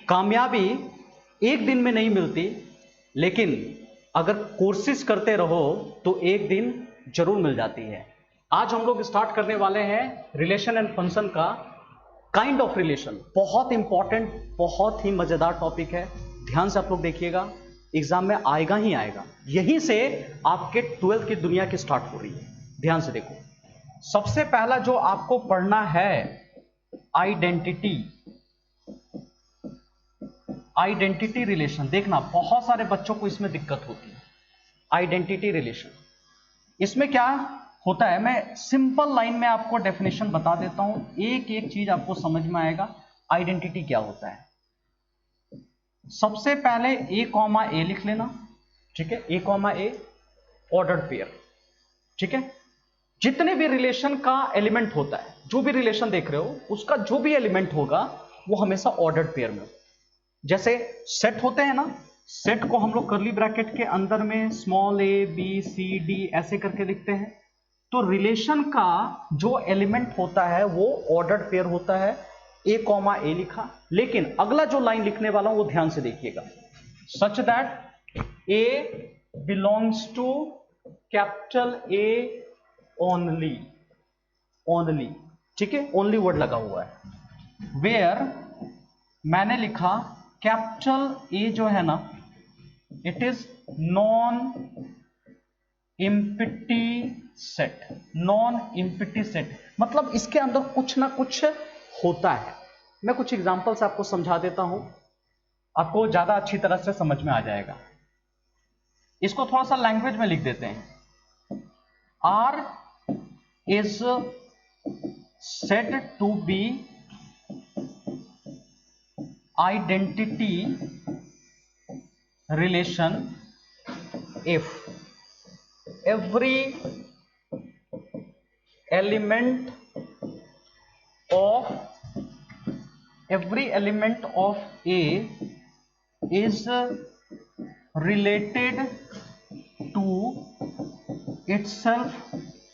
कामयाबी एक दिन में नहीं मिलती, लेकिन अगर कोशिश करते रहो तो एक दिन जरूर मिल जाती है। आज हम लोग स्टार्ट करने वाले हैं रिलेशन एंड फंक्शन का काइंड ऑफ रिलेशन। बहुत इंपॉर्टेंट, बहुत ही मजेदार टॉपिक है। ध्यान से आप लोग देखिएगा, एग्जाम में आएगा ही आएगा। यहीं से आपके 12th की दुनिया की स्टार्ट हो रही है। ध्यान से देखो, सबसे पहला जो आपको पढ़ना है आइडेंटिटी। Identity relation. देखना, बहुत सारे बच्चों को इसमें दिक्कत होती है। आइडेंटिटी रिलेशन, इसमें क्या होता है, मैं सिंपल लाइन में आपको डेफिनेशन बता देता हूं, एक एक चीज आपको समझ में आएगा आइडेंटिटी क्या होता है। सबसे पहले ए कॉमा ए लिख लेना, ठीक है। A comma A ordered pair, ठीक है। जितने भी रिलेशन का एलिमेंट होता है, जो भी रिलेशन देख रहे हो, उसका जो भी एलिमेंट होगा वो हमेशा ऑर्डर्ड पेयर में। जैसे सेट होते हैं ना, सेट को हम लोग कर्ली ब्रैकेट के अंदर में small A B C D ऐसे करके लिखते हैं। तो रिलेशन का जो एलिमेंट होता है वो ऑर्डर्ड पेयर होता है। ए कॉमा ए लिखा, लेकिन अगला जो लाइन लिखने वाला हूं वो ध्यान से देखिएगा। Such that A belongs to capital A only, only, ठीक है। ओनली वर्ड लगा हुआ है। वेयर मैंने लिखा कैपिटल ए जो है ना, it is non empty set. Non empty set मतलब इसके अंदर कुछ ना कुछ होता है। मैं कुछ एग्जांपल से आपको समझा देता हूं, आपको ज्यादा अच्छी तरह से समझ में आ जाएगा। इसको थोड़ा सा लैंग्वेज में लिख देते हैं। R is said to be identity relation if every element of A is related to itself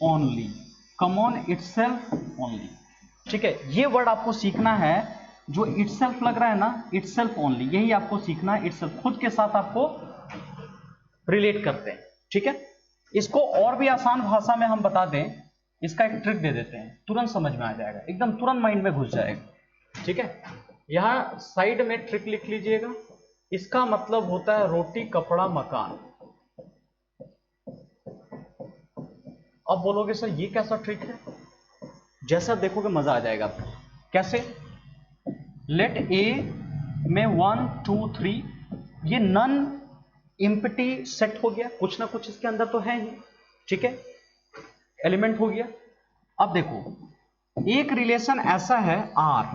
only. Come on, itself only, ठीक है। ये वर्ड आपको सीखना है, जो इटसेल्फ लग रहा है ना, इटसेल्फ ओनली, यही आपको सीखना है। इटसेल्फ, खुद के साथ आपको रिलेट करते हैं, ठीक है। इसको और भी आसान भाषा में हम बता दें, इसका एक ट्रिक दे देते हैं, तुरंत समझ में आ जाएगा, एकदम तुरंत माइंड में घुस जाएगा, ठीक है। यहां साइड में ट्रिक लिख लीजिएगा। इसका मतलब होता है रोटी कपड़ा मकान। अब बोलोगे सर ये कैसा ट्रिक है? जैसा देखोगे मजा आ जाएगा आपको। कैसे? लेट ए में 1 2 3, ये नन एम्प्टी सेट हो गया, कुछ ना कुछ इसके अंदर तो है ही, ठीक है, एलिमेंट हो गया। अब देखो, एक रिलेशन ऐसा है आर,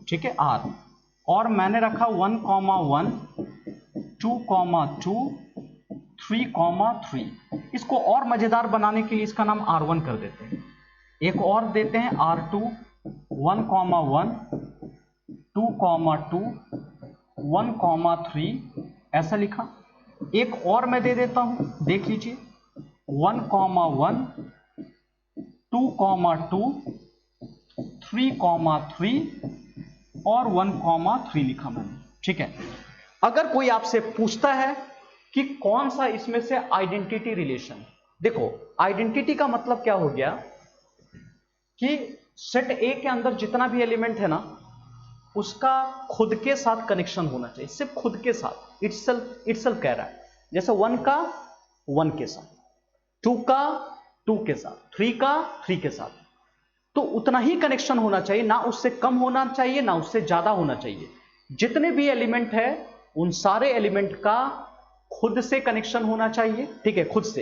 ठीक है, आर, और मैंने रखा 1 1 2 2 3 3। इसको और मजेदार बनाने के लिए इसका नाम R1 कर देते हैं। एक और देते हैं R2, 1 1 2 2 1 3, ऐसा लिखा। एक और मैं दे देता हूं, देख लीजिए, 1 1 2 2 3 3 और 1 3 लिखा मैंने, ठीक है। अगर कोई आपसे पूछता है कि कौन सा इसमें से आइडेंटिटी रिलेशन, देखो आइडेंटिटी का मतलब क्या हो गया कि सेट ए के अंदर जितना भी एलिमेंट है ना, उसका खुद के साथ कनेक्शन होना चाहिए, सिर्फ खुद के साथ, इटसेल्फ कह रहा है। जैसे 1 का 1 के साथ, 2 का 2 के साथ, 3 का 3 के साथ, तो उतना ही कनेक्शन होना चाहिए, ना उससे कम होना चाहिए ना उससे ज्यादा होना चाहिए। जितने भी एलिमेंट है उन सारे एलिमेंट का खुद से कनेक्शन होना चाहिए, ठीक है, खुद से।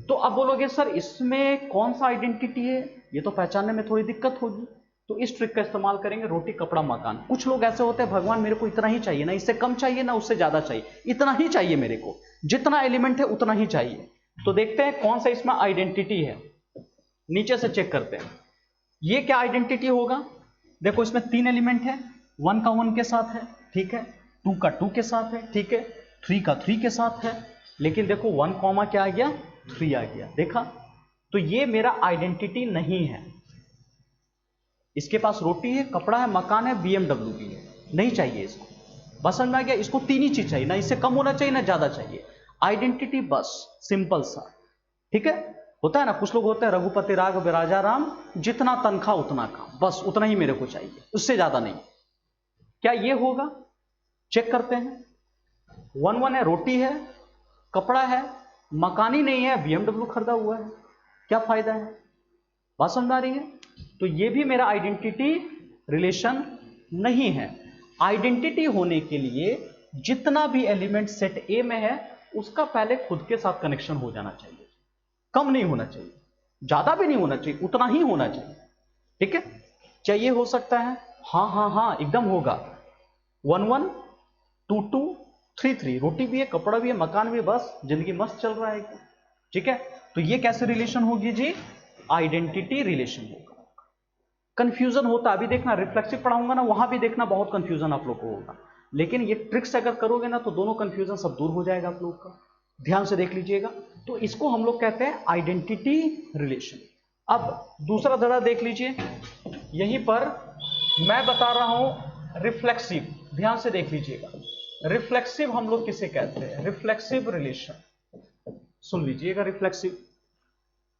तो अब बोलोगे सर इसमें कौन सा आइडेंटिटी है, ये तो पहचानने में थोड़ी दिक्कत होगी, तो इस ट्रिक का इस्तेमाल करेंगे, रोटी कपड़ा मकान। कुछ लोग ऐसे होते हैं, भगवान मेरे को इतना ही चाहिए, ना इससे कम चाहिए ना उससे ज्यादा चाहिए, इतना ही चाहिए मेरे को, जितना एलिमेंट है उतना ही चाहिए। तो देखते हैं कौन सा इसमें आइडेंटिटी है, नीचे से चेक करते हैं। ये क्या आइडेंटिटी होगा? देखो इसमें 3 एलिमेंट है, 1 का 1 के साथ है, ठीक है, 2 का 2 के साथ है, ठीक है, 3 का 3 के साथ है, लेकिन देखो 1 कॉमा क्या आ गया, 3 आ गया, देखा? तो ये मेरा आइडेंटिटी नहीं है। इसके पास रोटी है, कपड़ा है, मकान है, BMW भी है, नहीं चाहिए इसको, बस समझ में आ गया? इसको तीन ही चीज चाहिए, ना इससे कम होना चाहिए ना ज्यादा चाहिए, आइडेंटिटी बस, सिंपल सा, ठीक है। होता है ना, कुछ लोग होते हैं रघुपति राघव राजा राम, जितना तनख्वाह उतना काम, बस उतना ही मेरे को चाहिए, उससे ज्यादा नहीं। क्या ये होगा? चेक करते हैं। 1-1 है, रोटी है, कपड़ा है, मकान ही नहीं है, BMW खरीदा हुआ है, क्या फायदा है? बात समझ आ रही है? तो ये भी मेरा आइडेंटिटी रिलेशन नहीं है। आइडेंटिटी होने के लिए जितना भी एलिमेंट सेट ए में है उसका पहले खुद के साथ कनेक्शन हो जाना चाहिए, कम नहीं होना चाहिए, ज्यादा भी नहीं होना चाहिए, उतना ही होना चाहिए, ठीक है। चाहिए हो सकता है, हाँ हाँ हाँ एकदम होगा। 1-1 2-2 3-3, रोटी भी है, कपड़ा भी है, मकान भी है, बस जिंदगी मस्त चल रहा है, ठीक है। तो ये कैसे रिलेशन होगी जी? आइडेंटिटी रिलेशन होगा। कंफ्यूजन होता है, अभी देखना रिफ्लेक्सिव पढ़ाऊंगा ना, वहां भी देखना बहुत कंफ्यूजन आप लोग को होगा, लेकिन ये ट्रिक्स अगर करोगे ना तो दोनों कंफ्यूजन सब दूर हो जाएगा आप लोग का। ध्यान से देख लीजिएगा। तो इसको हम लोग कहते हैं आइडेंटिटी रिलेशन। अब दूसरा धड़ा देख लीजिए, यहीं पर मैं बता रहा हूं रिफ्लेक्सिव, ध्यान से देख लीजिएगा। रिफ्लेक्सिव हम लोग किसे कहते हैं? रिफ्लेक्सिव रिलेशन, सुन लीजिएगा। रिफ्लेक्सिव,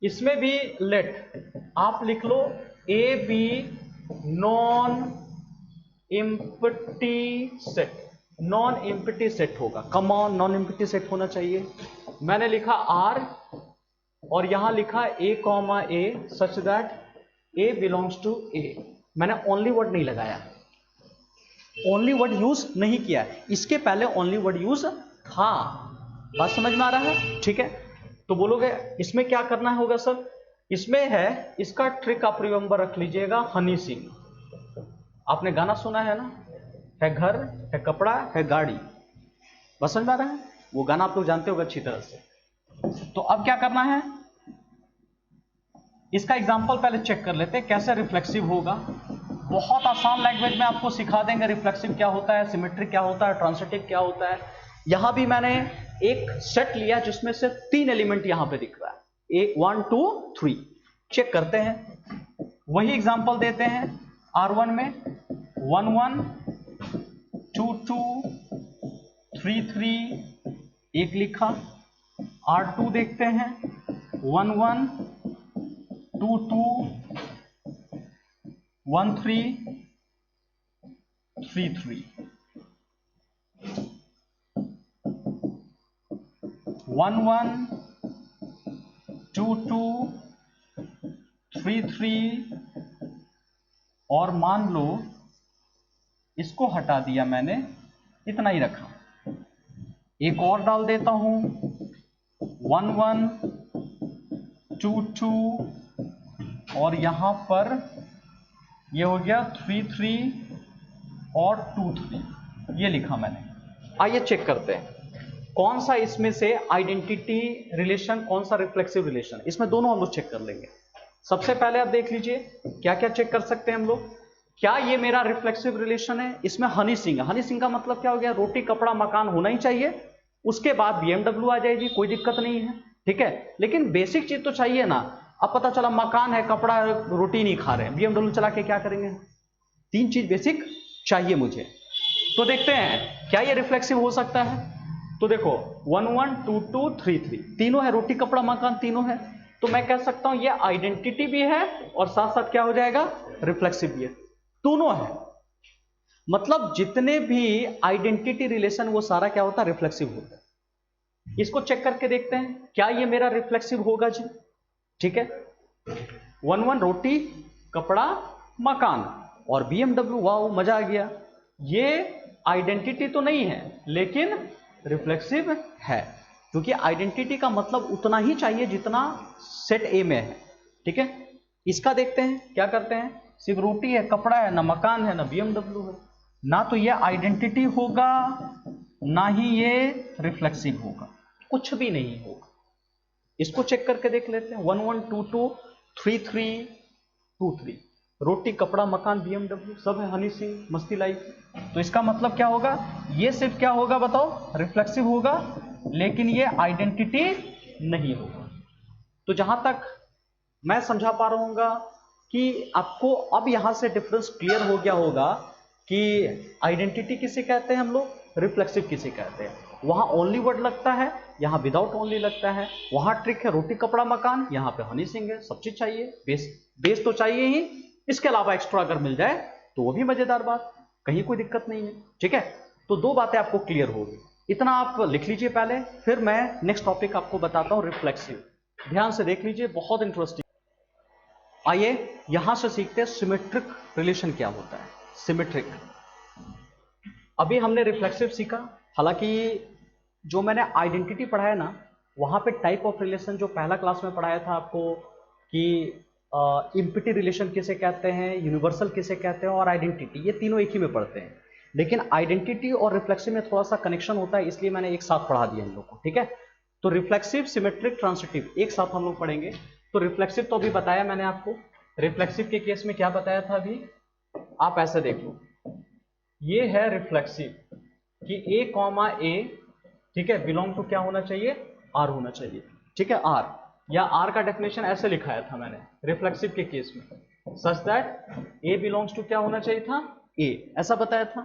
इसमें भी लेट आप लिख लो A B non empty set, non empty set होगा, come on non empty set होना चाहिए। मैंने लिखा आर और यहां लिखा A comma A such that A belongs to A. मैंने ओनली वर्ड नहीं लगाया, ओनली वर्ड यूज नहीं किया, इसके पहले ओनली वर्ड यूज था। बात समझ में आ रहा है? ठीक है। तो बोलोगे इसमें क्या करना होगा सर? इसमें है, इसका ट्रिक आप रिमेंबर रख लीजिएगा, हनी सिंह। आपने गाना सुना है ना, है घर है कपड़ा है गाड़ी, बस समझ में आ रहा है? वो गाना आप लोग जानते होगा अच्छी तरह से। तो अब क्या करना है, इसका एग्जांपल पहले चेक कर लेते हैं कैसे रिफ्लेक्सिव होगा। बहुत आसान लैंग्वेज में आपको सिखा देंगे रिफ्लेक्सिव क्या होता है, सिमेट्रिक क्या होता है, ट्रांसिटिव क्या होता है। यहां भी मैंने एक सेट लिया जिसमें से 3 एलिमेंट यहां पे दिख रहा है, 1 2 3। चेक करते हैं, वही एग्जांपल देते हैं। R1 में 1-1 2-2 3-3 एक लिखा। R2 देखते हैं 1-1 2-2 1-3 3-3 1-1 2-2 3-3 और मान लो इसको हटा दिया मैंने, इतना ही रखा। एक और डाल देता हूं 1-1 2-2 और यहां पर ये हो गया 3-3 और 2-3, ये लिखा मैंने। आइए चेक करते हैं कौन सा इसमें से आइडेंटिटी रिलेशन, कौन सा रिफ्लेक्सिव रिलेशन। इसमें दोनों हम लोग चेक कर लेंगे। सबसे पहले आप देख लीजिए क्या क्या चेक कर सकते हैं हम लोग। क्या ये मेरा रिफ्लेक्सिव रिलेशन है? इसमें हनी सिंह, हनी सिंह का मतलब क्या हो गया? रोटी कपड़ा मकान होना ही चाहिए, उसके बाद BMW आ जाएगी, कोई दिक्कत नहीं है, ठीक है। लेकिन बेसिक चीज तो चाहिए ना। अब पता चला मकान है कपड़ा है रोटी नहीं खा रहे हैं, BMW चला के क्या करेंगे? 3 चीज बेसिक चाहिए मुझे। तो देखते हैं क्या ये रिफ्लेक्सिव हो सकता है। तो देखो 1-1 2-2 3-3 तीनों है, रोटी कपड़ा मकान तीनों है। तो मैं कह सकता हूं ये आइडेंटिटी भी है और साथ साथ क्या हो जाएगा? रिफ्लेक्सिव भी है, दोनों है। मतलब जितने भी आइडेंटिटी रिलेशन वो सारा क्या होता है? रिफ्लेक्सिव होता है। इसको चेक करके देखते हैं क्या ये मेरा रिफ्लेक्सिव होगा जी। ठीक है, 1-1 रोटी कपड़ा मकान और BMW, वाह मजा आ गया। ये आइडेंटिटी तो नहीं है लेकिन रिफ्लेक्सिव है, क्योंकि आइडेंटिटी का मतलब उतना ही चाहिए जितना सेट ए में है, ठीक है। इसका देखते हैं क्या करते हैं। सिर्फ रोटी है कपड़ा है, ना मकान है ना BMW है, ना तो ये आइडेंटिटी होगा ना ही ये रिफ्लेक्सिव होगा, कुछ भी नहीं होगा। इसको चेक करके देख लेते हैं। 1-1 2-2 3-3 2-3 रोटी कपड़ा मकान BMW सब है, हनी सिंह मस्ती लाइफ। तो इसका मतलब क्या होगा? ये सिर्फ क्या होगा बताओ? रिफ्लेक्सिव होगा, लेकिन ये आइडेंटिटी नहीं होगा। तो जहां तक मैं समझा पा रहा हूंगा कि आपको अब यहां से डिफरेंस क्लियर हो गया होगा कि आइडेंटिटी किसे कहते हैं हम लोग, रिफ्लेक्सिव किसे कहते हैं। वहां ओनली वर्ड लगता है, यहाँ विदाउट ओनली लगता है। वहां ट्रिक है रोटी कपड़ा मकान, यहाँ पे हनी सिंह है। सब चीज चाहिए, बेस तो चाहिए ही, इसके अलावा एक्स्ट्रा अगर मिल जाए तो वो भी मजेदार बात, कहीं कोई दिक्कत नहीं है। ठीक है, तो दो बातें आपको क्लियर होगी, इतना आप लिख लीजिए पहले, फिर मैं नेक्स्ट टॉपिक आपको बताता हूं रिफ्लेक्सिव। ध्यान से देख लीजिए, बहुत इंटरेस्टिंग। आइए यहां से सीखते हैं सिमेट्रिक रिलेशन क्या होता है। सिमेट्रिक, अभी हमने रिफ्लेक्सिव सीखा, हालांकि जो मैंने आइडेंटिटी पढ़ाया ना, वहां पे टाइप ऑफ रिलेशन जो पहला क्लास में पढ़ाया था आपको कि इम्पिटी रिलेशन किसे कहते हैं, यूनिवर्सल किसे कहते हैं, और आइडेंटिटी, ये तीनों एक ही में पढ़ते हैं। लेकिन आइडेंटिटी और रिफ्लेक्सिव में थोड़ा सा कनेक्शन होता है, इसलिए मैंने एक साथ पढ़ा दिया इन लोगों को। ठीक है, तो रिफ्लेक्सिव, सिमेट्रिक, ट्रांसिटिव एक साथ हम लोग पढ़ेंगे। तो रिफ्लेक्सिव तो अभी बताया मैंने आपको। रिफ्लेक्सिव के केस में क्या बताया था अभी, आप ऐसे देख लो, ये है रिफ्लेक्सिव कि ए कॉमा ए, ठीक है, बिलोंग टू क्या होना चाहिए, आर होना चाहिए। ठीक है, आर, या आर का डेफिनेशन ऐसे लिखाया था मैंने रिफ्लेक्सिव के केस में, such that A belongs to क्या होना चाहिए था, ए। ऐसा बताया था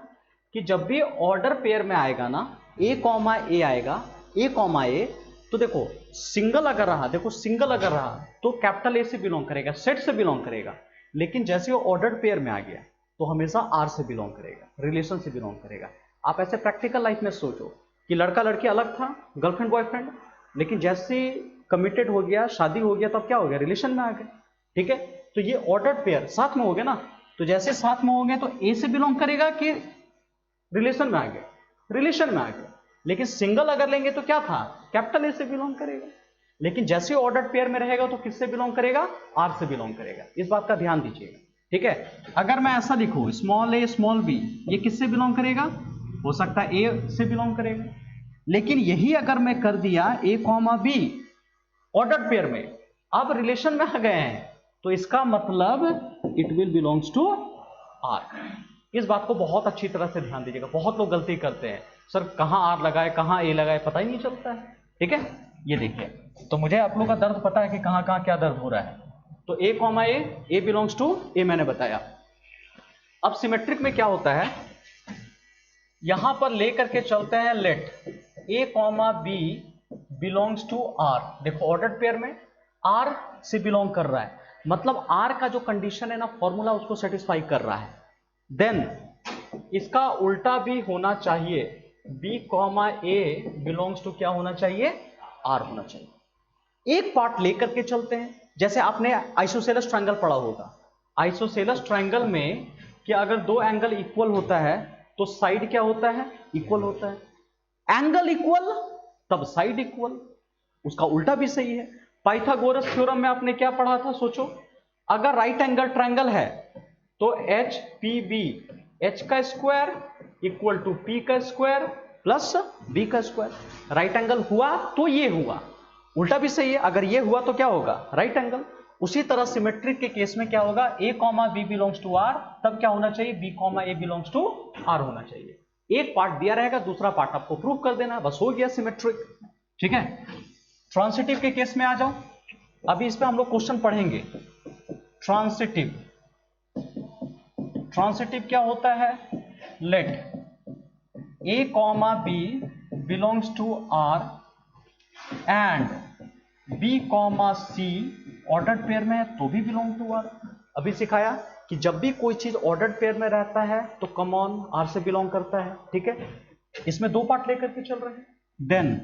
कि जब भी ऑर्डर पेयर में आएगा ना, ए कॉमा ए आएगा, ए कॉमा ए, तो देखो सिंगल अगर रहा, देखो सिंगल अगर रहा तो कैपिटल ए से बिलोंग करेगा, सेट से बिलोंग करेगा। लेकिन जैसे वो ऑर्डर्ड पेयर में आ गया तो हमेशा आर से बिलोंग करेगा, रिलेशन से बिलोंग करेगा। आप ऐसे प्रैक्टिकल लाइफ में सोचो कि लड़का लड़की अलग था, गर्लफ्रेंड बॉयफ्रेंड, लेकिन जैसे कमिटेड हो गया, शादी हो गया, तब क्या हो गया, रिलेशन में आ गए। ठीक है, तो ये ऑर्डर्ड पेयर साथ में हो गए ना, तो जैसे साथ में हो गए तो ए से बिलोंग करेगा कि रिलेशन में आ गए, रिलेशन में आ गए। लेकिन सिंगल अगर लेंगे तो क्या था, कैपिटल ए से बिलोंग करेगा। लेकिन जैसे ऑर्डर्ड पेयर में रहेगा तो किससे बिलोंग करेगा, आर से बिलोंग करेगा। इस बात का ध्यान दीजिएगा। ठीक है, अगर मैं ऐसा लिखूं स्मॉल ए स्मॉल बी, ये किससे बिलोंग करेगा, हो सकता है ए से बिलोंग करेगा। लेकिन यही अगर मैं कर दिया ए कॉमा बी ऑर्डर्ड पेयर में, अब रिलेशन में आ गए हैं, तो इसका मतलब it will belongs to R. इस बात को बहुत अच्छी तरह से ध्यान दीजिएगा। बहुत लोग गलती करते हैं, सर कहां आर लगाए कहां ए लगाए, पता ही नहीं चलता है। ठीक है, ये देखिए, तो मुझे आप लोग का दर्द पता है कि कहां कहां क्या दर्द हो रहा है। तो ए comma A belongs to A मैंने बताया। अब सिमेट्रिक में क्या होता है, यहां पर लेकर के चलते हैं let A comma B belongs to R. देखो ऑर्डर्ड पेयर में आर से बिलोंग कर रहा है, मतलब आर का जो कंडीशन है ना, फॉर्मूला उसको सेटिस्फाई कर रहा है। देन इसका उल्टा भी होना चाहिए, B comma A belongs to क्या होना चाहिए, आर होना चाहिए। एक पार्ट लेकर के चलते हैं, जैसे आपने आइसोसेलेस ट्रायंगल पढ़ा होगा। आइसोसेलेस ट्रायंगल में कि अगर दो एंगल इक्वल होता है तो साइड क्या होता है, इक्वल होता है। एंगल इक्वल तब साइड इक्वल, उसका उल्टा भी सही है। पाइथागोरस थ्योरम में आपने क्या पढ़ा था, सोचो, अगर राइट एंगल ट्रायंगल है तो एच पी बी, एच का स्क्वायर इक्वल टू पी का स्क्वायर प्लस बी का स्क्वायर। राइट एंगल हुआ तो ये हुआ, उल्टा भी सही है, अगर ये हुआ तो क्या होगा, राइट एंगल। उसी तरह सिमेट्रिक के केस में क्या होगा, A comma B belongs to R, तब क्या होना चाहिए, B comma A belongs to R होना चाहिए। एक पार्ट दिया रहेगा, दूसरा पार्ट आपको प्रूव कर देना, बस हो गया सिमेट्रिक। ठीक है, ट्रांसिटिव के केस में आ जाओ, अभी इस पे हम लोग क्वेश्चन पढ़ेंगे। ट्रांसिटिव, ट्रांसिटिव क्या होता है, let A comma B belongs to R and b comma c ordered pair में है तो भी बिलोंग टू आर। अभी सिखाया कि जब भी कोई चीज ऑर्डर्ड पेयर में रहता है तो कॉमन आर से बिलोंग करता है। ठीक है, इसमें दो पार्ट लेकर के चल रहे हैं। देन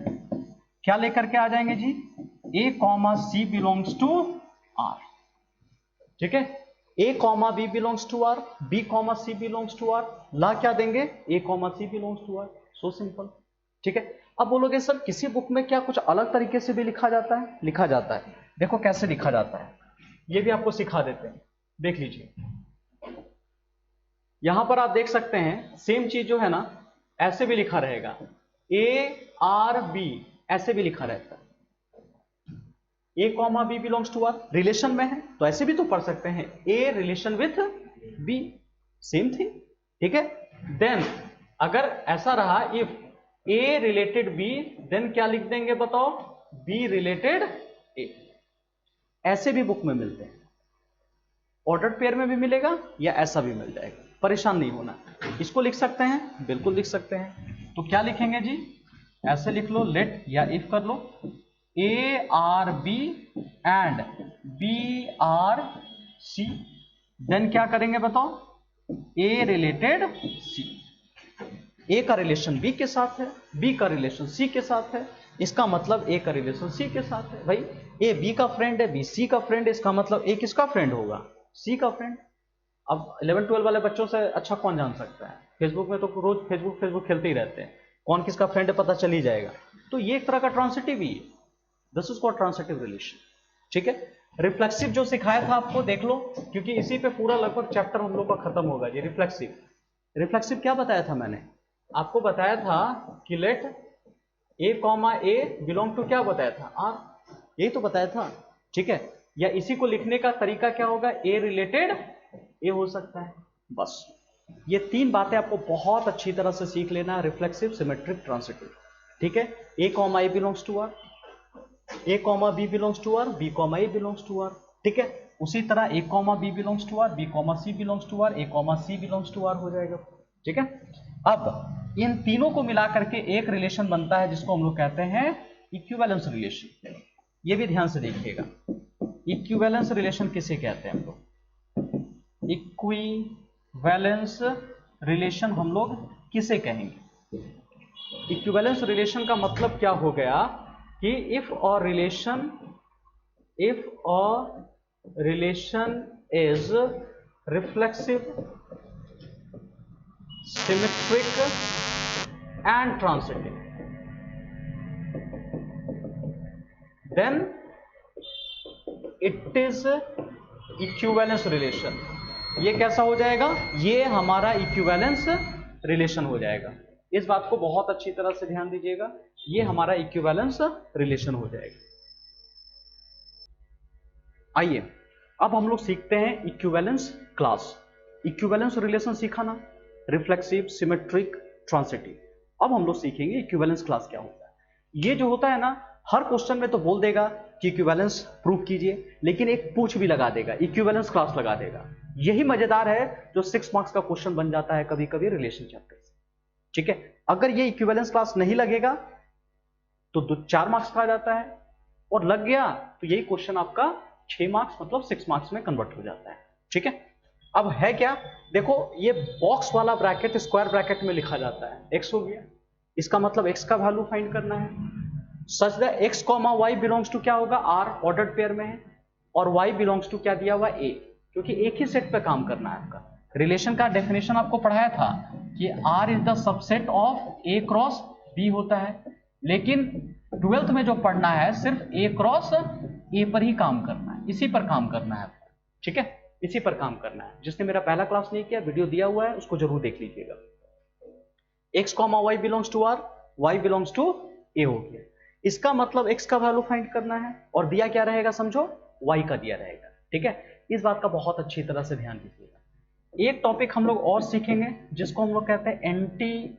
क्या लेकर के आ जाएंगे जी, A comma C belongs to R. ठीक है, A comma B belongs to R, B comma C belongs to R, ला क्या देंगे, A comma C belongs to R. So simple. ठीक है, अब बोलोगे सर किसी बुक में क्या कुछ अलग तरीके से भी लिखा जाता है, लिखा जाता है। देखो कैसे लिखा जाता है, ये भी आपको सिखा देते हैं, देख लीजिए। यहां पर आप देख सकते हैं सेम चीज जो है ना, ऐसे भी लिखा रहेगा, ए आर बी ऐसे भी लिखा रहता है। A comma B belongs to R, relation में है तो ऐसे भी तो पढ़ सकते हैं, A relation with B, same thing. ठीक है, देन अगर ऐसा रहा, if A related B, then क्या लिख देंगे बताओ, बी रिलेटेड ए। ऐसे भी बुक में मिलते हैं, ऑर्डर्ड पेयर में भी मिलेगा या ऐसा भी मिल जाएगा, परेशान नहीं होना। इसको लिख सकते हैं, बिल्कुल लिख सकते हैं। तो क्या लिखेंगे जी, ऐसे लिख लो, लेट या इफ कर लो, A R B and B R C. Then क्या करेंगे बताओ, ए रिलेटेड सी। ए का रिलेशन बी के साथ है, बी का रिलेशन सी के साथ है, इसका मतलब ए का रिलेशन सी के साथ है। भाई ए बी का फ्रेंड है, बी सी का फ्रेंड है, इसका मतलब ए किसका फ्रेंड होगा, सी का फ्रेंड। अब 11-12 वाले बच्चों से अच्छा कौन जान सकता है, फेसबुक में तो रोज फेसबुक खेलते ही रहते हैं, कौन किसका फ्रेंड है पता चल ही जाएगा। तो ये एक तरह का ट्रांसिटिव ही है, this is called transitive relation. ठीक है, रिफ्लेक्सिव जो सिखाया था आपको देख लो, क्योंकि इसी पे पूरा लगभग चैप्टर हम लोग का खत्म होगा जी। रिफ्लेक्सिव, रिफ्लेक्सिव क्या बताया था मैंने आपको, बताया था कि let A comma a belong to, क्या बताया था आर, यही तो बताया था। ठीक है, या इसी को लिखने का तरीका क्या होगा, ए रिलेटेड ए हो सकता है। बस ये तीन बातें आपको बहुत अच्छी तरह से सीख लेना है, रिफ्लेक्सिव, सिमेट्रिक, ट्रांसिटिव। ठीक है, A comma A belongs to R, A comma B belongs to R, B comma A belongs to R. ठीक है, उसी तरह A comma B belongs to R, B comma C belongs to R, A comma C belongs to R हो जाएगा। ठीक है, अब इन तीनों को मिला करके एक रिलेशन बनता है जिसको हम लोग कहते हैं इक्विवेलेंस रिलेशन। ये भी ध्यान से देखिएगा, इक्विवेलेंस रिलेशन किसे कहते हैं हम लोग, इक्विवेलेंस रिलेशन हम लोग किसे कहेंगे। इक्विवेलेंस रिलेशन का मतलब क्या हो गया कि if our relation is reflexive, symmetric and transitive, then it is equivalence relation. ये कैसा हो जाएगा, ये हमारा इक्विवेलेंस रिलेशन हो जाएगा। इस बात को बहुत अच्छी तरह से ध्यान दीजिएगा, ये हमारा इक्विवेलेंस रिलेशन हो जाएगा। आइए अब हम लोग सीखते हैं इक्विवेलेंस क्लास। इक्विवेलेंस रिलेशन सीखा ना, रिफ्लेक्सिव, सिमेट्रिक, ट्रांसिटिव। अब हम लोग सीखेंगे इक्विवेलेंस क्लास क्या होता है। ये जो होता है ना, हर क्वेश्चन में तो बोल देगा कि इक्विवेलेंस प्रूव कीजिए, लेकिन एक पूछ भी लगा देगा, इक्विवेलेंस क्लास लगा देगा। यही मजेदार है जो 6 मार्क्स का क्वेश्चन बन जाता है कभी कभी रिलेशन चैप्टर से। ठीक है, अगर ये इक्विवेलेंस क्लास नहीं लगेगा तो 4 मार्क्स का आ जाता है, और लग गया तो यही क्वेश्चन आपका 6 मार्क्स मतलब 6 मार्क्स में कन्वर्ट हो जाता है। ठीक है, अब है क्या, देखो ये बॉक्स वाला ब्रैकेट स्क्वायर ब्रैकेट में लिखा जाता है, x हो गया, इसका मतलब x का वैल्यू फाइंड करना है, such that x comma y belongs to क्या होगा, r ऑर्डर्ड पेयर में है, और y बिलोंग्स टू क्या दिया हुआ a, क्योंकि एक ही सेट पे काम करना है आपका। रिलेशन का डेफिनेशन आपको पढ़ाया था कि r is the subset of a cross b होता है, लेकिन 12th में जो पढ़ना है सिर्फ a क्रॉस a पर ही काम करना है, इसी पर काम करना है। ठीक है, इसी पर काम करना है। जिसने मेरा पहला क्लास नहीं किया, वीडियो दिया हुआ है, उसको जरूर देख लीजिएगा। x comma y belongs to r, y belongs to a हो गया, इसका मतलब x का वैल्यू फाइंड करना है, और दिया क्या रहेगा समझो, y का दिया रहेगा। ठीक है, इस बात का बहुत अच्छी तरह से ध्यान दीजिएगा। एक टॉपिक हम लोग और सीखेंगे जिसको हम लोग कहते हैं एंटी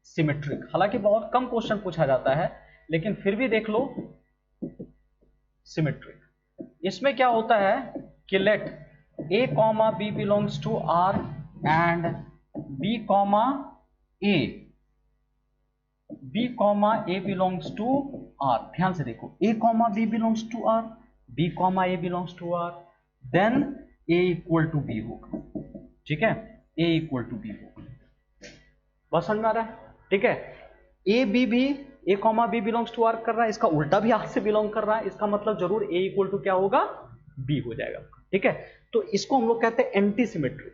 सिमेट्रिक। हालांकि बहुत कम क्वेश्चन पूछा जाता है, लेकिन फिर भी देख लो सिमेट्रिक। इसमें क्या होता है कि let a comma b belongs to r and b comma a belongs to r। ध्यान से देखो, a comma b belongs to r, b comma a belongs to r, then a equal to b होगा। ठीक है, a equal to b होगा, बस समझ में आ रहा है। ठीक है, a b भी a comma b belongs to r कर रहा है, इसका उल्टा भी r से बिलोंग कर रहा है, इसका मतलब जरूर a इक्वल टू क्या होगा, b हो जाएगा। ठीक है, तो इसको हम लोग कहते हैं एंटी सिमेट्रिक।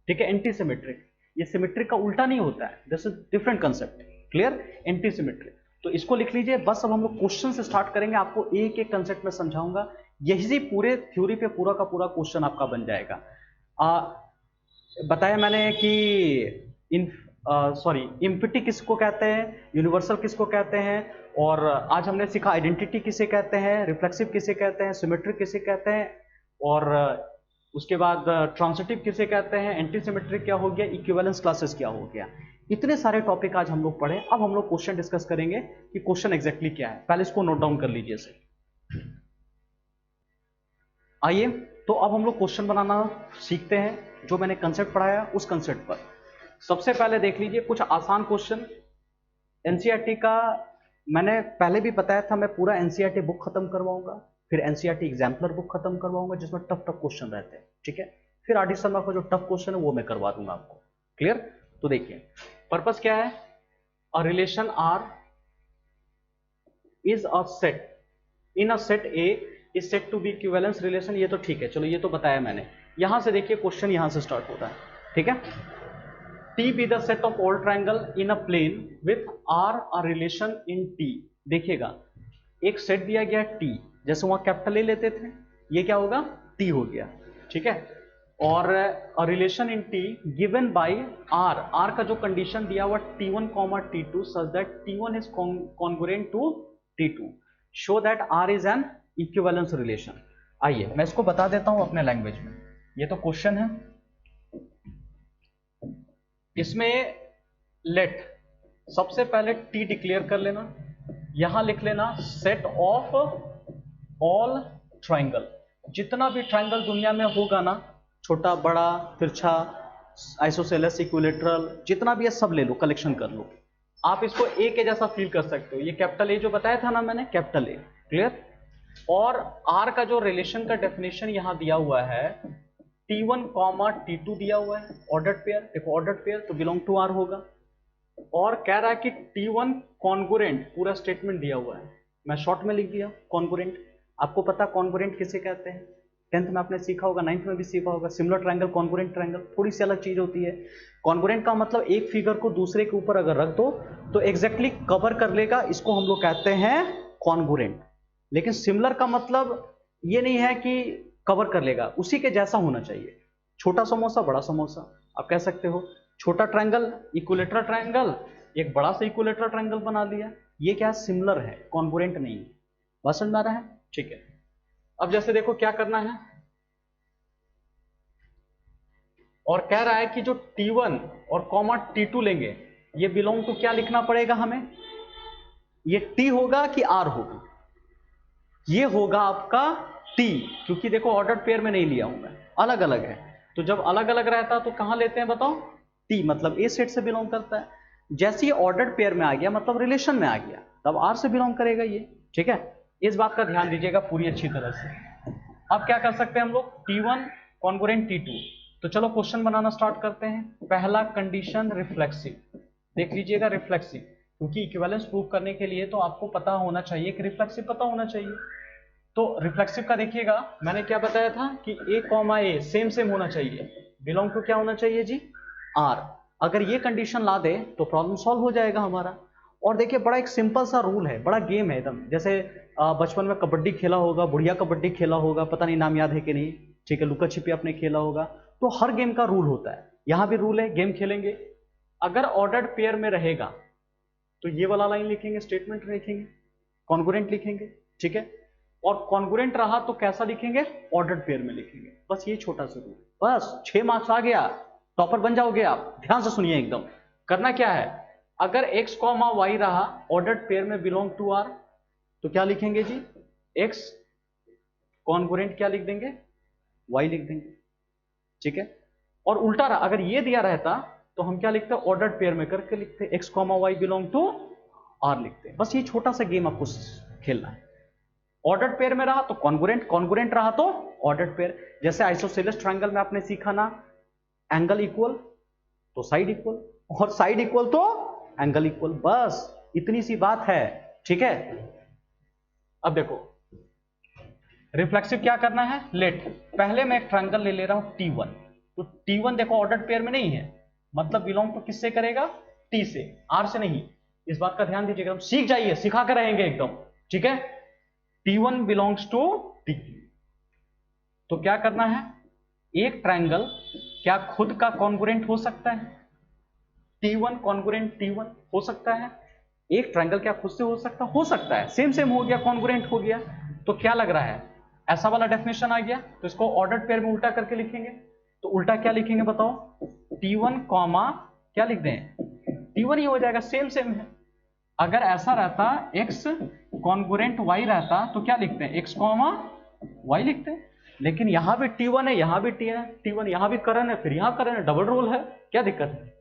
ठीक है, एंटी सिमेट्रिक, ये सिमेट्रिक का उल्टा नहीं होता है, this is different concept. Clear, anti symmetric. तो इसको लिख लीजिए। बस अब हम लोग क्वेश्चन से स्टार्ट करेंगे, आपको एक एक कंसेप्ट में समझाऊंगा, यही पूरे थ्योरी पे पूरा का पूरा क्वेश्चन आपका बन जाएगा। बताया मैंने कि इम्पिटी किसको कहते हैं, यूनिवर्सल किसको कहते हैं, और आज हमने सीखा आइडेंटिटी किसे कहते हैं, रिफ्लेक्सिव किसे कहते हैं, सिमेट्रिक किसे कहते हैं, और उसके बाद ट्रांसिटिव किसे कहते हैं, एंटी सिमेट्रिक क्या हो गया, इक्विवेलेंस क्लासेस क्या हो गया। इतने सारे टॉपिक आज हम लोग पढ़े। अब हम लोग क्वेश्चन डिस्कस करेंगे कि क्वेश्चन एग्जैक्टली क्या है। पहले इसको नोट डाउन कर लीजिए से। आइए, तो अब हम लोग क्वेश्चन बनाना सीखते हैं, जो मैंने कंसेप्ट पढ़ाया उस कंसेप्ट पर। सबसे पहले देख लीजिए कुछ आसान क्वेश्चन एनसीईआरटी का। मैंने पहले भी बताया था, मैं पूरा एनसीईआरटी बुक खत्म करवाऊंगा, फिर एनसीईआरटी एग्जाम्पलर बुक खत्म करवाऊंगा जिसमें टफ टफ क्वेश्चन रहते हैं, ठीक है। फिर आर डी शर्मा का जो टफ क्वेश्चन है वो मैं करवा दूंगा आपको, क्लियर। तो देखिए पर्पस क्या है, a relation R is a set in a set A is said to be equivalence relation. ये तो ठीक है, चलो ये तो बताया मैंने। यहां से देखिए क्वेश्चन यहां से स्टार्ट होता है, ठीक है। T be the set of all triangle in a plane with R a relation in T. देखिएगा एक सेट दिया गया टी, जैसे वहां कैपिटल ए लेते थे, ये क्या होगा टी हो गया, ठीक है। और a relation in T given by R, R का जो कंडीशन दिया हुआ T1, T2 such that T1 is congruent to T2, show that R is an equivalence relation. आइए मैं इसको बता देता हूं अपने लैंग्वेज में। ये तो क्वेश्चन है, इसमें लेट सबसे पहले टी डिक्लेयर कर लेना, यहां लिख लेना सेट ऑफ ऑल ट्राइंगल। जितना भी ट्राइंगल दुनिया में होगा ना, छोटा बड़ा तिरछा आइसोसेलेस इक्विलेटरल जितना भी है सब ले लो, कलेक्शन कर लो। आप इसको ए के जैसा फील कर सकते हो, ये कैपिटल ए जो बताया था ना मैंने, कैपिटल ए, क्लियर। और आर का जो रिलेशन का डेफिनेशन यहां दिया हुआ है T1, T2 दिया हुआ है, ऑर्डर्ड पेयर। देखो ऑर्डर्ड पेयर तो बिलोंग टू आर होगा। और कह रहा है कि T1 कॉन्ग्रुएंट, पूरा स्टेटमेंट दिया हुआ है, मैं शॉर्ट में लिख दिया कॉन्ग्रुएंट। आपको पता कॉन्ग्रुएंट किसे कहते हैं, 10th में आपने सीखा होगा, 9th में भी सीखा होगा। सिमिलर ट्रायंगल, कॉन्ग्रुएंट ट्रायंगल थोड़ी सी अलग चीज होती है। कॉन्ग्रुएंट का मतलब एक फिगर को दूसरे के ऊपर अगर रख दो तो एग्जैक्टली कवर कर लेगा, इसको हम लोग कहते हैं कॉन्ग्रुएंट। लेकिन सिमिलर का मतलब ये नहीं है कि कवर कर लेगा, उसी के जैसा होना चाहिए। छोटा समोसा बड़ा समोसा आप कह सकते हो, छोटा ट्रायंगल इक्विलेटरल ट्रायंगल, एक बड़ा सा इक्विलेटरल ट्रायंगल बना लिया, ये क्या सिमिलर है, कॉन्ग्रुएंट नहीं है। बात समझ में आ रहा है, ठीक है। अब जैसे देखो क्या करना है, और कह रहा है कि जो T1 और T2 लेंगे, ये बिलोंग टू क्या लिखना पड़ेगा हमें, ये T होगा कि R होगा, ये होगा आपका T, क्योंकि देखो ऑर्डर्ड पेयर में नहीं लिया हूं मैं, अलग अलग है। तो जब अलग अलग रहता तो कहां लेते हैं बताओ, T मतलब ए सेट से बिलोंग करता है। जैसे ये ऑर्डर्ड पेयर में आ गया मतलब रिलेशन में आ गया, तब R से बिलोंग करेगा ये, ठीक है। इस बात का ध्यान दीजिएगा पूरी अच्छी तरह से। अब क्या कर सकते हैं हम लोग, T1 कॉन्ग्रुएंट T2। तो चलो क्वेश्चन बनाना स्टार्ट करते हैं। पहला कंडीशन रिफ्लेक्सिव, देख लीजिएगा रिफ्लेक्सिव, क्योंकि इक्विवेलेंस प्रूव करने के लिए तो आपको पता होना चाहिए कि रिफ्लेक्सिव पता होना चाहिए। तो रिफ्लेक्सिव का देखिएगा, मैंने क्या बताया था कि A, A सेम सेम होना चाहिए, बिलोंग टू क्या होना चाहिए जी, R। अगर ये कंडीशन ला दे तो प्रॉब्लम सॉल्व हो जाएगा हमारा। और देखिए बड़ा एक सिंपल सा रूल है, बड़ा गेम है एकदम, जैसे बचपन में कबड्डी खेला होगा, बुढ़िया कबड्डी खेला होगा, पता नहीं नाम याद है कि नहीं, ठीक है, लुका छिपी आपने खेला होगा। तो हर गेम का रूल होता है, यहां भी रूल है, गेम खेलेंगे। अगर ऑर्डर्ड पेयर में रहेगा तो ये वाला लाइन लिखेंगे, स्टेटमेंट लिखेंगे, कॉन्ग्रुएंट लिखेंगे, ठीक है। और कॉन्ग्रुएंट रहा तो कैसा लिखेंगे, ऑर्डर्ड पेयर में लिखेंगे। बस ये छोटा सा रूल, बस 6 मार्क्स आ गया, टॉपर बन जाओगे आप। ध्यान से सुनिए एकदम, करना क्या है, अगर x, y रहा ऑर्डर्ड पेयर में बिलोंग टू R, तो क्या लिखेंगे जी, x कॉन्ग्रुएंट क्या लिख देंगे, y लिख देंगे, ठीक है। और उल्टा रहा, अगर ये दिया रहता तो हम क्या लिखते, ऑर्डर्ड पेयर में करके लिखते, x, y belong to R लिखते। बस ये छोटा सा गेम आपको खेलना है। ऑर्डर्ड पेयर में रहा तो कॉन्ग्रुएंट, कॉन्ग्रुएंट रहा तो ऑर्डर्ड पेयर। जैसे आइसोसेलेस ट्रायंगल में आपने सीखा ना, एंगल इक्वल तो साइड इक्वल, और साइड इक्वल तो एंगल इक्वल, बस इतनी सी बात है, ठीक है। अब देखो रिफ्लेक्सिव क्या करना है, लेट पहले मैं एक ट्रायंगल ले रहा हूं T1, तो T1 देखो ऑर्डर्ड पेयर में नहीं है, मतलब बिलोंग तो किससे करेगा, T से, R से नहीं। इस बात का ध्यान दीजिएगा, सीख जाइए, सिखा कर रहेंगे एकदम, ठीक है। T1 belongs to T। तो क्या करना है, एक ट्रायंगल क्या खुद का कॉन्ग्रुएंट हो सकता है, T1 कॉन्ग्रुएंट T1 हो सकता है। एक ट्रायंगल क्या खुद से हो सकता है, सेम सेम हो गया, कॉन्ग्रुएंट हो गया। तो क्या लग रहा है, ऐसा वाला डेफिनेशन आ गया, तो इसको ऑर्डर्ड पेयर में उल्टा करके लिखेंगे। तो उल्टा क्या लिखेंगे बताओ, T1 क्या लिख दें, T1 ही हो जाएगा, सेम सेम है। अगर ऐसा रहता x कॉन्ग्रुएंट y रहता तो क्या लिखते हैं, x, y लिखते हैं। लेकिन यहां भी T1 है, यहां भी T1, यहां भी करण है, फिर यहां करण है, डबल रोल है, क्या दिक्कत है,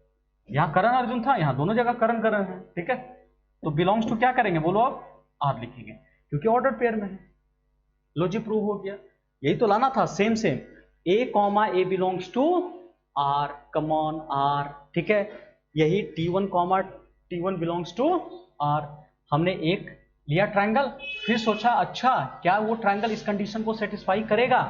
यहां करण अर्जुन था, यहां दोनों जगह करण करण है, ठीक है। तो बिलोंग्स टू क्या करेंगे बोलो आप, आर लिखेंगे क्योंकि ऑर्डर पेयर में है। लो जी प्रूव हो गया। यही तो लाना था, same same, a comma A belongs to R, come on R, ठीक है। यही T1 comma T1 belongs to are. हमने एक लिया ट्रायंगल, फिर सोचा अच्छा क्या वो ट्रायंगल इस कंडीशन को सेटिस्फाई करेगा,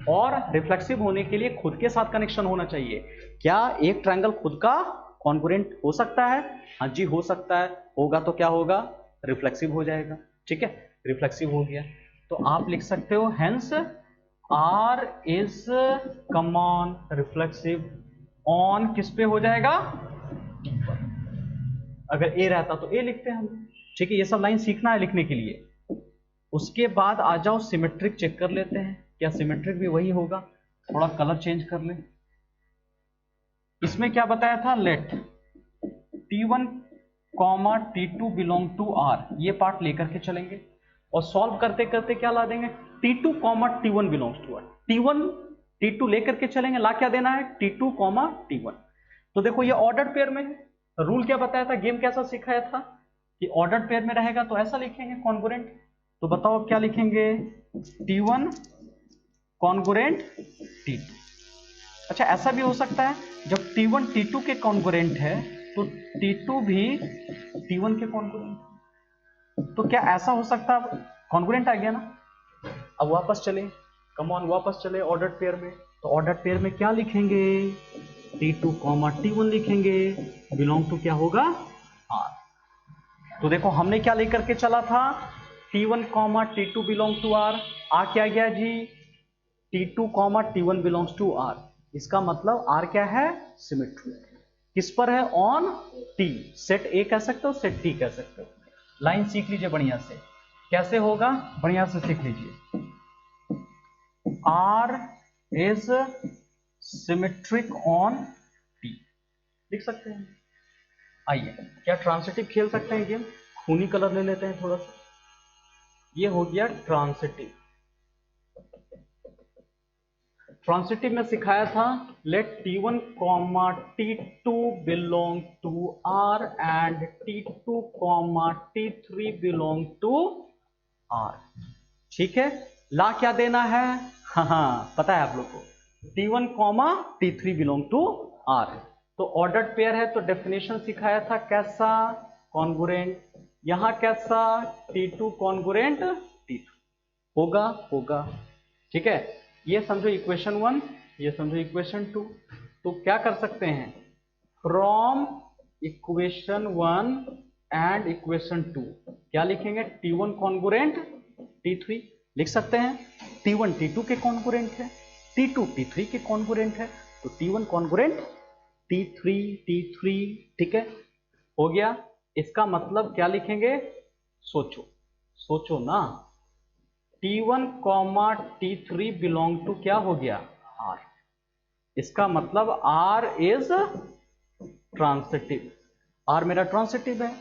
और रिफ्लेक्सिव होने के लिए खुद के साथ कनेक्शन होना चाहिए। क्या एक ट्रायंगल खुद का कॉन्ग्रुएंट हो सकता है? हाँ जी हो सकता है, होगा तो क्या होगा, रिफ्लेक्सिव हो जाएगा, ठीक है। रिफ्लेक्सिव हो गया तो आप लिख सकते हो hence R is come on reflexive on, किस पे हो जाएगा, टी पर। अगर ए रहता तो ए लिखते हैं हम, ठीक है। ये सब लाइन सीखना है लिखने के लिए। उसके बाद आ जाओ सिमेट्रिक चेक कर लेते हैं, क्या सिमेट्रिक भी वही होगा, थोड़ा कलर चेंज कर ले। इसमें क्या बताया था, let T1 comma T2 belong to R, ये पार्ट लेकर के चलेंगे और सॉल्व करते करते क्या ला देंगे, T2 comma T1 belongs to are, T1 T2 लेकर के चलेंगे, ला क्या देना है, T2 कॉमा T1। तो देखो ये ऑर्डर्ड पेयर में है, रूल क्या बताया था, गेम कैसा सिखाया था कि ऑर्डर्ड पेयर में रहेगा तो ऐसा लिखेंगे कॉन्ग्रुएंट। तो बताओ क्या लिखेंगे, T1 कॉन्ग्रुएंट T2। अच्छा ऐसा भी हो सकता है जब T1 T2 के कॉन्ग्रुएंट है तो T2 भी T1 के कॉन्ग्रुएंट। तो क्या ऐसा हो सकता है, कॉन्ग्रुएंट आ गया ना। अब वापस चले, कम ऑन वापस चले ऑर्डर्ड पेयर में। तो ऑर्डर्ड पेयर में क्या लिखेंगे, T2 कॉमा T1 लिखेंगे, बिलोंग टू क्या होगा, आर। तो देखो हमने क्या लेकर के चला था, T1 comma T2 belong to R, आ क्या गया जी, T2 comma T1 belongs to R. इसका मतलब आर क्या है, सिमेट्री। किस पर है, ऑन टी। सेट ए कह सकते हो, सेट टी कह सकते हो। लाइन सीख लीजिए बढ़िया से, कैसे होगा बढ़िया से सीख लीजिए। R is symmetric on T, लिख सकते हैं। आइए क्या ट्रांसिटिव खेल सकते हैं गेम, खूनी कलर ले लेते हैं थोड़ा सा। ये हो गया ट्रांसिटिव। ट्रांसिटिव में सिखाया था, let T1 comma T2 belong to R and T2 comma T3 belong to R, ठीक है। ला क्या देना है, हाँ पता है आप लोग को, T1 comma T3 belong to R. तो ऑर्डर्ड पेयर है तो डेफिनेशन सिखाया था कैसा, कॉन्ग्रुएंट। यहां कैसा, T2 कॉन्ग्रुएंट T3 होगा, होगा, ठीक है। ये समझो इक्वेशन 1, ये समझो इक्वेशन 2। तो क्या कर सकते हैं, फ्रॉम इक्वेशन 1 एंड इक्वेशन 2 क्या लिखेंगे, T1 कॉन्ग्रुएंट T3 लिख सकते हैं। T1 T2 के कॉन्ग्रुएंट है, T2 T3 के कॉन्ग्रुएंट है, तो T1 कॉन्ग्रुएंट T3, ठीक है, हो गया। इसका मतलब क्या लिखेंगे, सोचो सोचो ना, T1 comma T3 belong to क्या हो गया, R। इसका मतलब R इज ट्रांसिटिव, R मेरा ट्रांसिटिव है।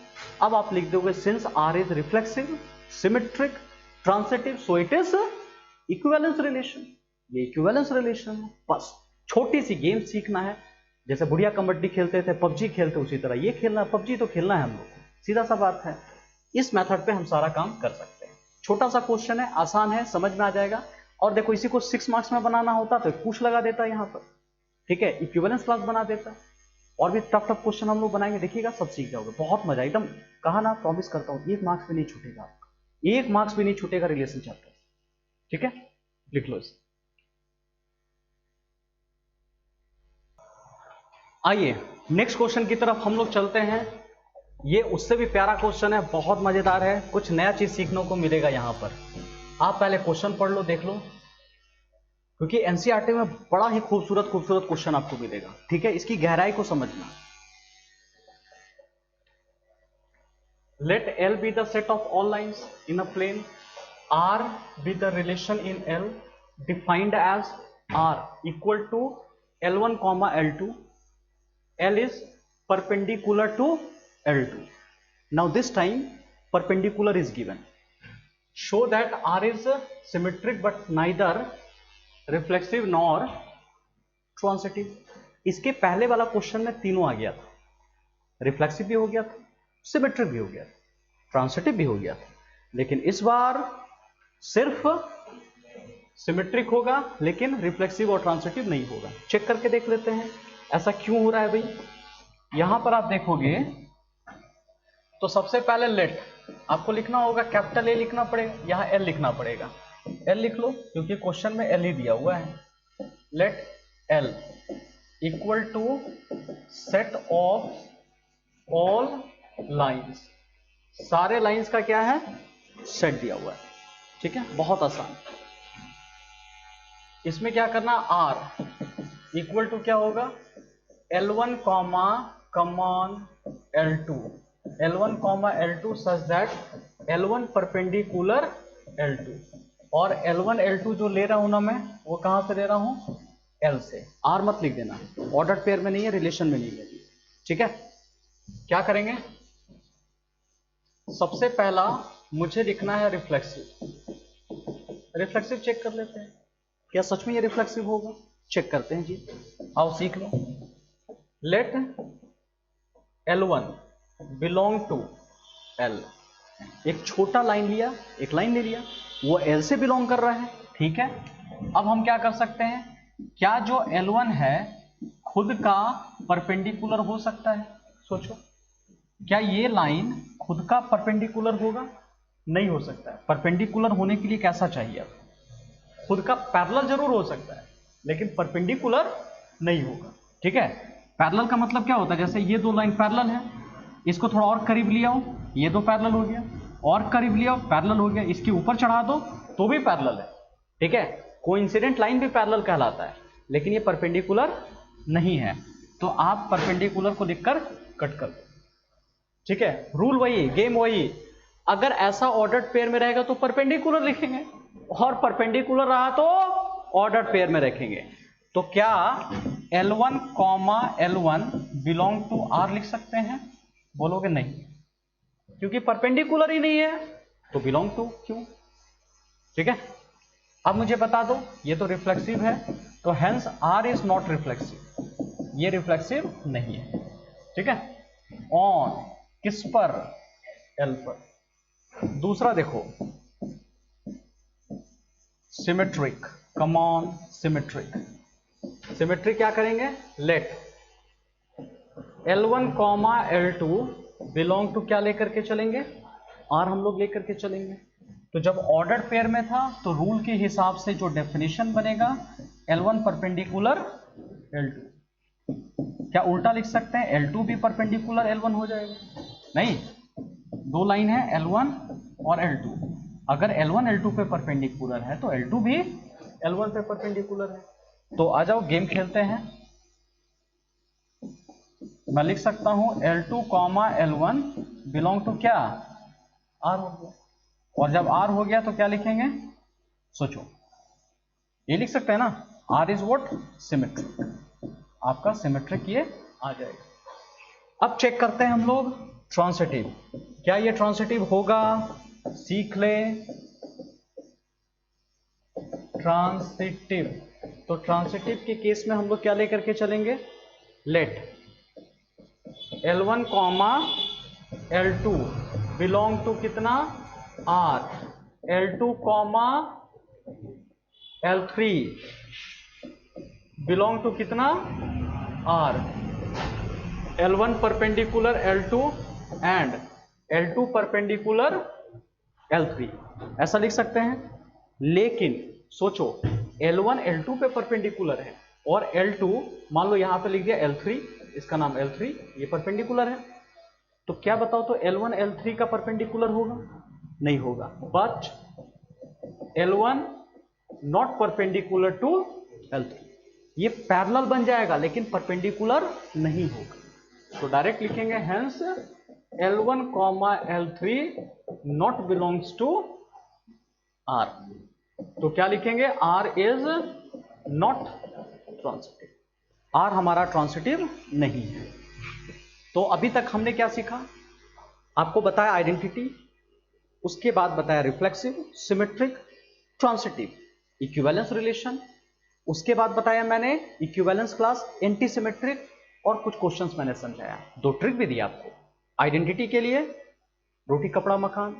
अब आप लिख दोगे since R is reflexive, symmetric, transitive, so it is equivalence relation. ये इक्विवेलेंस रिलेशन है, बस छोटी सी गेम सीखना है। जैसे बुढ़िया कबड्डी खेलते थे, पबजी खेलते, उसी तरह ये खेलना, पबजी तो खेलना है हम लोग को, सीधा सा बात है। इस मेथड पे हम सारा काम कर सकते हैं। छोटा सा क्वेश्चन है, आसान है, समझ में आ जाएगा। और देखो इसी को 6 मार्क्स में बनाना होता तो पूछ लगा देता यहाँ पर, ठीक है, इक्विवेलेंस क्लास बना देता। और भी टफ टफ क्वेश्चन हम लोग बनाएंगे, देखिएगा सब सीख जाओगे, बहुत मजा, एकदम कहा ना, प्रॉमिस करता हूँ 1 मार्क्स भी नहीं छूटेगा आपका, 1 मार्क्स भी नहीं छूटेगा रिलेशन चैप्टर, ठीक है। लिख लो इसे। आइए नेक्स्ट क्वेश्चन की तरफ हम लोग चलते हैं। ये उससे भी प्यारा क्वेश्चन है, बहुत मजेदार है, कुछ नया चीज सीखने को मिलेगा यहां पर। आप पहले क्वेश्चन पढ़ लो, देख लो, क्योंकि एनसीईआरटी में बड़ा ही खूबसूरत खूबसूरत क्वेश्चन आपको मिलेगा, ठीक है। इसकी गहराई को समझना। Let L be the set of all lines in a plane, R be the relation in L defined as R equal to L1 comma L2, L is perpendicular to L2. Now this time perpendicular is given. Show that R is symmetric but neither reflexive nor transitive. इसके पहले वाला question में तीनों आ गया था, reflexive भी हो गया था, सिमेट्रिक भी हो गया था, ट्रांसिटिव भी हो गया था। लेकिन इस बार सिर्फ सिमेट्रिक होगा लेकिन रिफ्लेक्सिव और ट्रांसिटिव नहीं होगा। चेक करके देख लेते हैं ऐसा क्यों हो रहा है भाई। यहां पर आप देखोगे तो सबसे पहले लेट आपको लिखना होगा, कैपिटल ए लिखना पड़ेगा, यहां एल लिखना पड़ेगा। एल लिख लो क्योंकि क्वेश्चन में एल ही दिया हुआ है। Let L equal to set of all lines, सारे लाइंस का क्या है, सेट दिया हुआ है। ठीक है, बहुत आसान। इसमें क्या करना, आर इक्वल टू क्या होगा, L1 comma common L2, L1 comma L2 such that L1 perpendicular L2, और L1 L2 जो ले रहा हूं ना मैं, वो कहां से ले रहा हूं, L से। R मत लिख देना, ऑर्डर पेयर में नहीं है, रिलेशन में नहीं है। ठीक है, क्या करेंगे, सबसे पहला मुझे लिखना है रिफ्लेक्सिव। रिफ्लेक्सिव चेक कर लेते हैं, क्या सच में ये रिफ्लेक्सिव होगा, चेक करते हैं जी, आओ सीख लो। Let L1 belong to L, एक छोटा लाइन लिया, एक लाइन ले लिया, वो L से बिलोंग कर रहा है। ठीक है, अब हम क्या कर सकते हैं, क्या जो L1 है खुद का परपेंडिकुलर हो सकता है, सोचो, क्या ये लाइन खुद का परपेंडिकुलर होगा, नहीं हो सकता है। परपेंडिकुलर होने के लिए कैसा चाहिए, खुद का पैरेलल जरूर हो सकता है लेकिन परपेंडिकुलर नहीं होगा। ठीक है, पैरेलल का मतलब क्या होता है, जैसे ये दो लाइन पैरेलल है, इसको थोड़ा और करीब ले आओ, ये दो पैरेलल हो गया, और करीब ले आओ, पैरेलल हो गया, इसके ऊपर चढ़ा दो तो भी पैरेलल है। ठीक है, कोइंसिडेंट लाइन भी पैरेलल कहलाता है, लेकिन ये परपेंडिकुलर नहीं है, तो आप परपेंडिकुलर को लिखकर कट कर दो। ठीक है, रूल वही, गेम वही, अगर ऐसा ऑर्डर्ड पेयर में रहेगा तो परपेंडिकुलर लिखेंगे, और परपेंडिकुलर रहा तो ऑर्डर्ड पेयर में रखेंगे। तो क्या L1 comma L1 belong to R लिख सकते हैं, बोलोगे नहीं, क्योंकि परपेंडिकुलर ही नहीं है, तो बिलोंग टू क्यों। ठीक है, अब मुझे बता दो, ये तो रिफ्लेक्सिव है, तो hence R is not reflexive, ये रिफ्लेक्सिव नहीं है। ठीक है, ऑन किस पर, L पर। दूसरा देखो, symmetric, come on symmetric. Symmetric क्या करेंगे, late L1 comma L2 belong to क्या लेकर के चलेंगे, R हम लोग लेकर के चलेंगे। तो जब ऑर्डर्ड पेयर में था तो रूल के हिसाब से जो डेफिनेशन बनेगा, L1 परपेंडिकुलर L2, क्या उल्टा लिख सकते हैं, L2 भी परपेंडिकुलर L1 हो जाएगा, नहीं, दो लाइन है L1 और L2, अगर L1 L2 पे परपेंडिकुलर है तो L2 भी L1 पे परपेंडिकुलर है। तो आ जाओ गेम खेलते हैं, मैं लिख सकता हूं L2 comma L1 belong to क्या, R हो गया, और जब R हो गया तो क्या लिखेंगे, सोचो, ये लिख सकते हैं ना, R इज व्हाट, सिमेट्रिक, आपका सिमेट्रिक ये आ जाएगा। अब चेक करते हैं हम लोग ट्रांसिटिव, क्या ये ट्रांसिटिव होगा, सीख ले ट्रांसिटिव। तो ट्रांसिटिव के केस में हम लोग क्या लेकर के चलेंगे, let L1 comma L2 belong to कितना, R, L2 comma L3 belong to कितना, R, L1 perpendicular L2 and L2 perpendicular L3, ऐसा लिख सकते हैं। लेकिन सोचो, L1 L2 पे परपेंडिकुलर है और L2 मान लो यहां पे लिख दिया L3, इसका नाम L3, ये परपेंडिकुलर है, तो क्या बताओ, तो L1 L3 का परपेंडिकुलर होगा, नहीं होगा, but L1 not perpendicular to L3, ये पैरेलल बन जाएगा लेकिन परपेंडिकुलर नहीं होगा। तो डायरेक्ट लिखेंगे hence L1 comma L3 not belongs to R, तो क्या लिखेंगे, R is not transitive, R हमारा ट्रांसिटिव नहीं है। तो अभी तक हमने क्या सीखा, आपको बताया आइडेंटिटी, उसके बाद बताया reflexive, symmetric, transitive, equivalence relation, उसके बाद बताया मैंने इक्विवेलेंस क्लास, एंटी सिमेट्रिक और कुछ क्वेश्चंस मैंने समझाया, 2 ट्रिक भी दिया आपको। आइडेंटिटी के लिए रोटी कपड़ा मकान,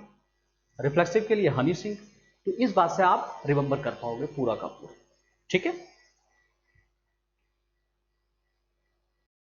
रिफ्लेक्सिव के लिए हनी सिंक। तो इस बात से आप रिमेंबर कर पाओगे पूरा का पूरा। ठीक है।